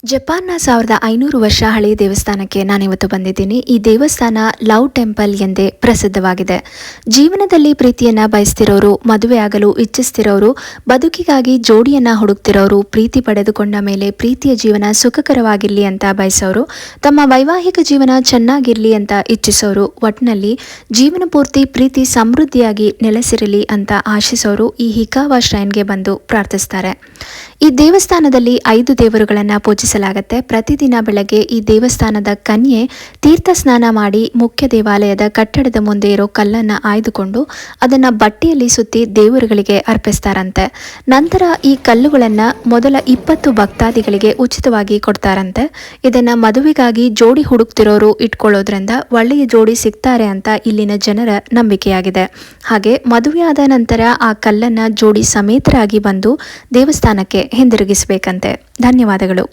ಜಪಾನ್ನ 1500 ವರ್ಷ ಹಳೆಯ ದೇವಸ್ಥಾನಕ್ಕೆ ನಾನಿವತ್ತು ಬಂದಿದ್ದೀನಿ. ಈ ದೇವಸ್ಥಾನ ಲವ್ ಟೆಂಪಲ್ ಎಂದೇ ಪ್ರಸಿದ್ಧವಾಗಿದೆ. ಜೀವನದಲ್ಲಿ ಪ್ರೀತಿಯನ್ನ ಬಯಸ್ತಿರೋರು, ಮದುವೆಯಾಗಲು ಇಚ್ಛಿಸ್ತಿರೋರು, ಬದುಕಿಗಾಗಿ ಜೋಡಿಯನ್ನ ಹುಡುಕ್ತಿರೋರು, ಪ್ರೀತಿ ಪಡೆದುಕೊಂಡ ಮೇಲೆ ಪ್ರೀತಿಯ ಜೀವನ ಸುಖಕರವಾಗಿರಲಿ ಅಂತ ಬಯಸೋರು, ತಮ್ಮ ವೈವಾಹಿಕ ಜೀವನ ಚೆನ್ನಾಗಿರಲಿ ಅಂತ ಇಚ್ಛಿಸೋರು, ಒಟ್ನಲ್ಲಿ ಜೀವನ ಪೂರ್ತಿ ಪ್ರೀತಿ ಸಮೃದ್ಧಿಯಾಗಿ ನೆಲೆಸಿರಲಿ ಅಂತ ಆಶಿಸೋರು ಈ ಹಿಕಾವಾ ಶ್ರೈನ್ಗೆ ಬಂದು ಪ್ರಾರ್ಥಿಸ್ತಾರೆ. ಈ ದೇವಸ್ಥಾನದಲ್ಲಿ 5 ದೇವರುಗಳನ್ನು ಪೂಜಿಸಲಾಗುತ್ತೆ. ಪ್ರತಿದಿನ ಬೆಳಗ್ಗೆ ಈ ದೇವಸ್ಥಾನದ ಕನ್ಯೆ ತೀರ್ಥ ಸ್ನಾನ ಮಾಡಿ ಮುಖ್ಯ ದೇವಾಲಯದ ಕಟ್ಟಡದ ಮುಂದೆ ಇರೋ ಕಲ್ಲನ್ನು ಆಯ್ದುಕೊಂಡು ಅದನ್ನು ಬಟ್ಟೆಯಲ್ಲಿ ಸುತ್ತಿ ದೇವರುಗಳಿಗೆ ಅರ್ಪಿಸ್ತಾರಂತೆ. ನಂತರ ಈ ಕಲ್ಲುಗಳನ್ನು ಮೊದಲ 20 ಭಕ್ತಾದಿಗಳಿಗೆ ಉಚಿತವಾಗಿ ಕೊಡ್ತಾರಂತೆ. ಇದನ್ನು ಮದುವೆಗಾಗಿ ಜೋಡಿ ಹುಡುಕ್ತಿರೋರು ಇಟ್ಕೊಳ್ಳೋದ್ರಿಂದ ಒಳ್ಳೆಯ ಜೋಡಿ ಸಿಗ್ತಾರೆ ಅಂತ ಇಲ್ಲಿನ ಜನರ ನಂಬಿಕೆಯಾಗಿದೆ. ಹಾಗೆ ಮದುವೆಯಾದ ನಂತರ ಆ ಕಲ್ಲನ್ನು ಜೋಡಿ ಸಮೇತರಾಗಿ ಬಂದು ದೇವಸ್ಥಾನಕ್ಕೆ ಹಿಂದಿರುಗಿಸಬೇಕಂತೆ. ಧನ್ಯವಾದಗಳು.